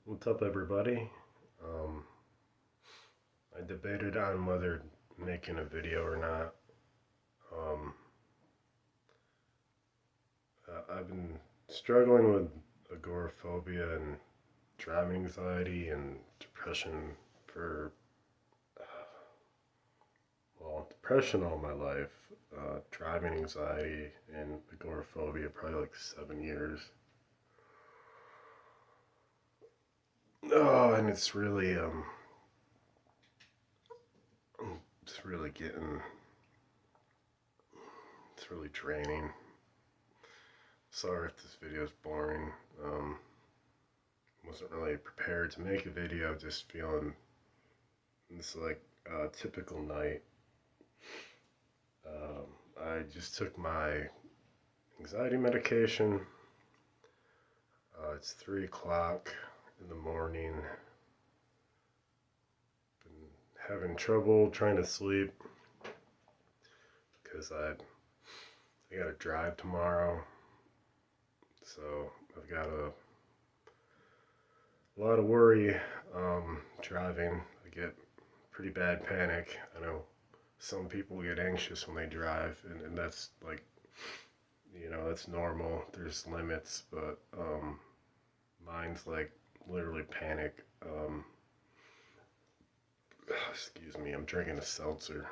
What's up, everybody? Um, I debated on whether making a video or not. Um, I've been struggling with agoraphobia and driving anxiety and depression for, depression all my life. Driving anxiety and agoraphobia probably like 7 years. Oh, and it's really it's really draining. Sorry if this video is boring. Wasn't really prepared to make a video, just feeling it's like a typical night. I just took my anxiety medication. It's 3 o'clock in the morning. Been having trouble trying to sleep because I got to drive tomorrow. So I've got a lot of worry driving. I get pretty bad panic. I know some people get anxious when they drive, and that's like, that's normal. There's limits, but mine's like literally panic. Excuse me, I'm drinking a seltzer.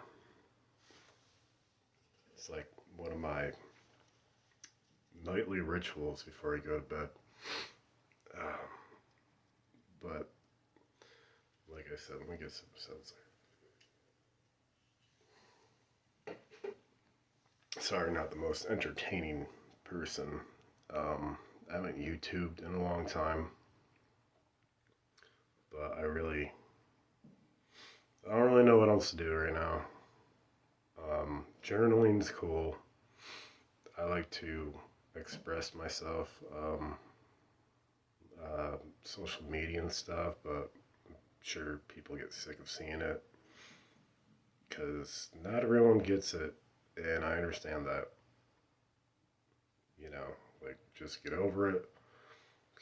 It's like one of my nightly rituals before I go to bed. Um, but like I said, let me get some seltzer. Sorry, not the most entertaining person. I haven't YouTubed in a long time, but I don't really know what else to do right now. Journaling's cool. I like to express myself, social media and stuff, but I'm sure people get sick of seeing it because not everyone gets it, and I understand that. You know, like just get over it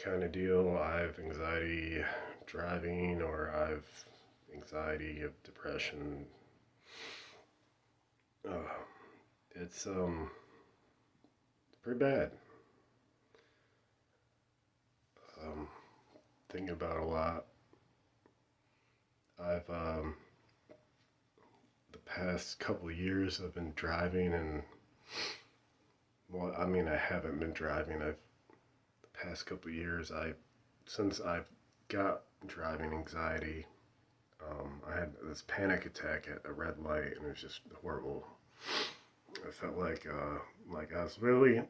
kind of deal. I have anxiety driving, or I have anxiety of depression. Uh, it's pretty bad. Um, Thinking about it a lot. I've The past couple of years I've been driving, and well, I mean I haven't been driving. I've The past couple of years since I've got driving anxiety. I had this panic attack at a red light, and it was just horrible. I felt like I was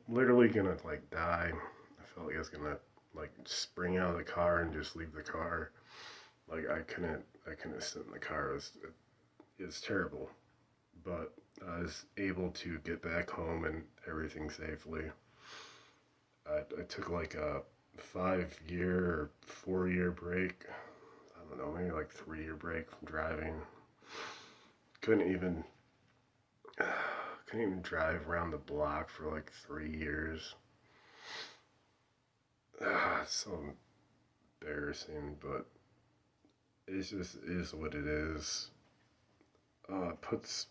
literally gonna like die. I felt like I was gonna like spring out of the car and just leave the car. Like I couldn't sit in the car. It was terrible. But I was able to get back home and everything safely. I took like a 5 year or 4 year break. I don't know, maybe like 3 year break from driving. Couldn't even couldn't even drive around the block for like 3 years. It's so embarrassing, but it just is what it is. It puts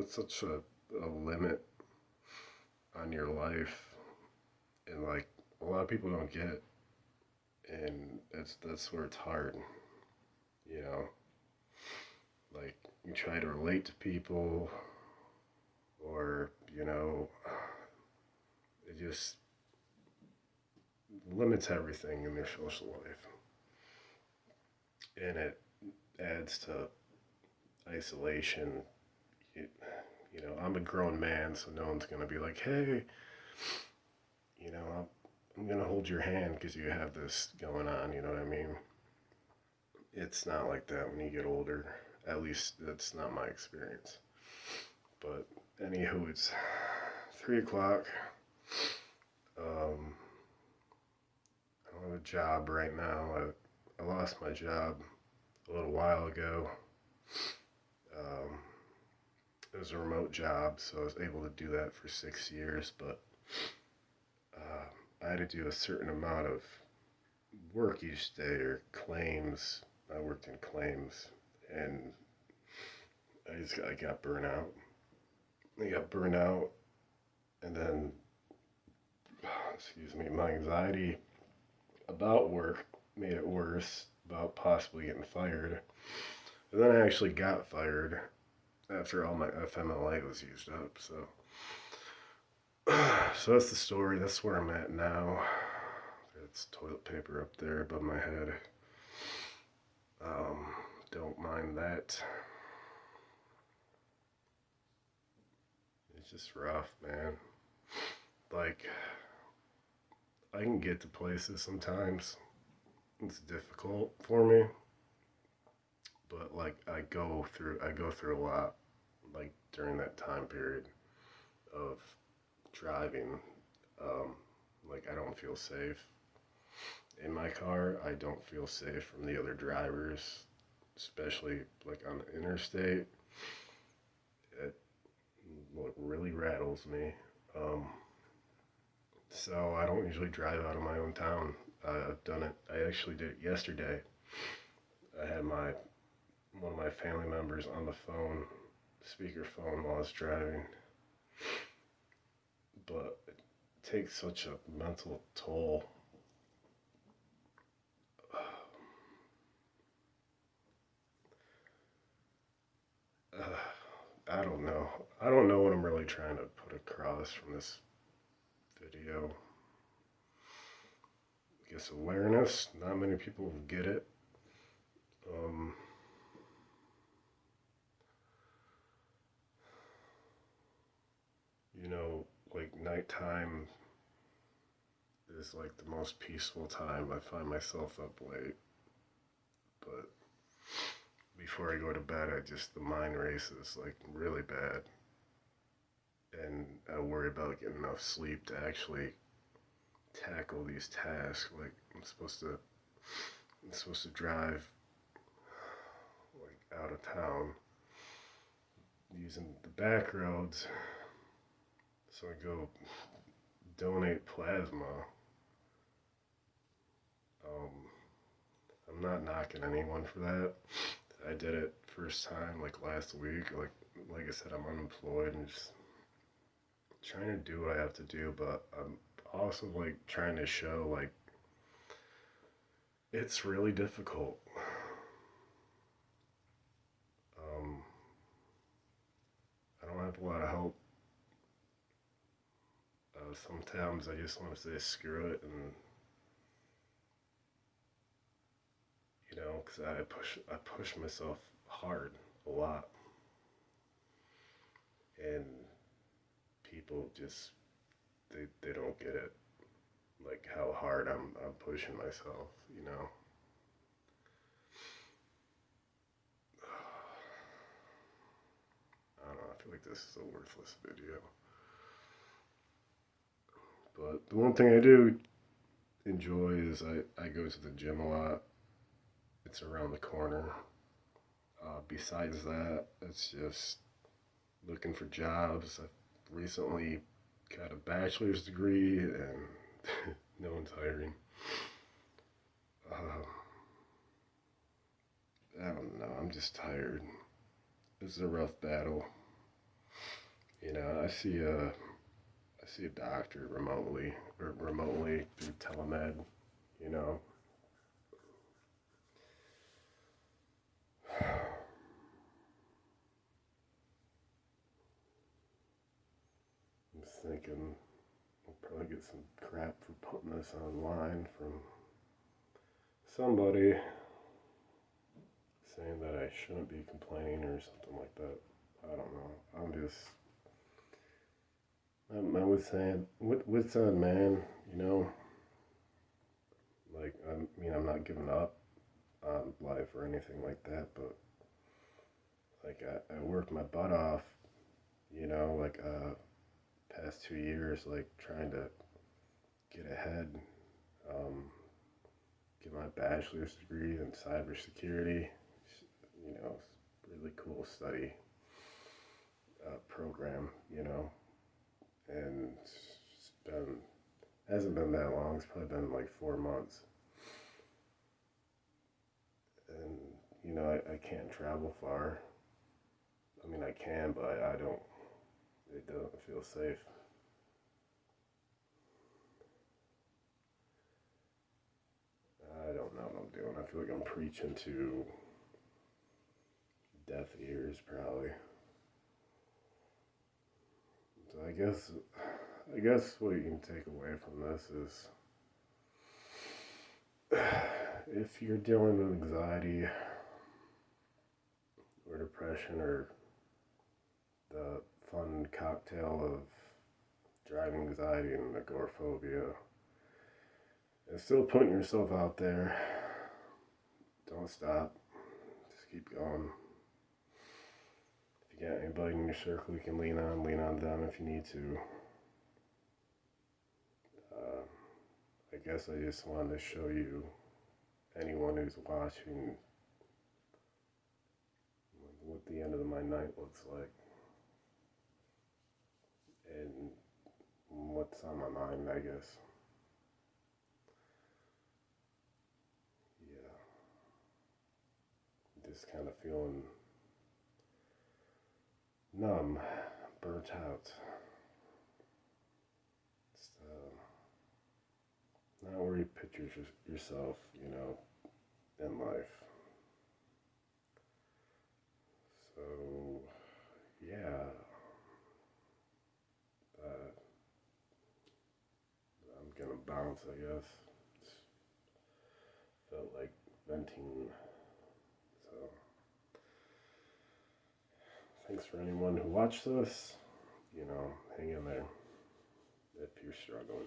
such a limit on your life, and like a lot of people don't get it, and that's where it's hard. You know, like you try to relate to people, or it just limits everything in their social life, and it adds to isolation. It, I'm a grown man, so no one's gonna be like, hey, I'm gonna hold your hand because you have this going on. You know what I mean? It's not like that when you get older. At least that's not my experience. But anywho, it's 3 o'clock. Um, I don't have a job right now. I lost my job a little while ago. Um, it was a remote job, so I was able to do that for 6 years. But I had to do a certain amount of work each day or claims. I worked in claims, and I got burnt out. I got burnt out, and then excuse me, my anxiety about work made it worse about possibly getting fired. And then I actually got fired after all my FMLA was used up. So that's the story. That's where I'm at now. There's toilet paper up there above my head. Um, don't mind that. It's just rough, man. Like, I can get to places sometimes. It's difficult for me, but like I go through a lot like during that time period of driving. Um, like I don't feel safe in my car. I don't feel safe from the other drivers, especially like on the interstate. It really rattles me. Um, so I don't usually drive out of my own town. I've done it. I actually did it yesterday. I had my one of my family members on the phone, speakerphone while I was driving. But it takes such a mental toll. I don't know. I don't know what I'm really trying to put across from this video. I guess awareness. Not many people get it. Um, you know, like nighttime is like the most peaceful time. I find myself up late, but before I go to bed, the mind races like really bad, and I worry about getting enough sleep to actually tackle these tasks. Like I'm supposed to drive like out of town using the back roads, so I go donate plasma. Um, I'm not knocking anyone for that. I did it first time like last week. Like I said, I'm unemployed and just trying to do what I have to do, but I'm also like trying to show like it's really difficult. Um, I don't have a lot of help. Sometimes I just want to say screw it, and because I push myself hard a lot, and people just they don't get it, like how hard I'm pushing myself, you know. I don't know. I feel like this is a worthless video, but the one thing I do enjoy is I go to the gym a lot. It's around the corner. Besides that, it's just looking for jobs. I've recently got a bachelor's degree and no one's hiring. Uh, I don't know. I'm just tired. This is a rough battle. I see a doctor remotely through telemed. You know, I'm thinking I'll probably get some crap for putting this online from somebody saying that I shouldn't be complaining or something like that. I don't know. I was saying, what's that, man? You know, like, I'm not giving up on life or anything like that, but like, I worked my butt off, like, past 2 years, like, trying to get ahead, um, get my bachelor's degree in cybersecurity, really cool study program, and it's been hasn't been that long. It's probably been like 4 months, and I can't travel far. I mean, I can, but I don't. It doesn't feel safe. I don't know what I'm doing. I feel like I'm preaching to deaf ears, probably. So I guess what you can take away from this is if you're dealing with anxiety or depression or the fun cocktail of driving anxiety and agoraphobia, and still putting yourself out there, don't stop. Just keep going. If you got anybody in your circle you can lean on them if you need to. Uh, I guess I just wanted to show you, anyone who's watching, what the end of my night looks like and what's on my mind, I guess. Yeah, just kind of feeling numb, burnt out. Just not where you picture yourself, in life. So, yeah, uh, I'm gonna bounce, I guess. Just felt like venting. So, thanks for anyone who watched this. Hang in there if you're struggling.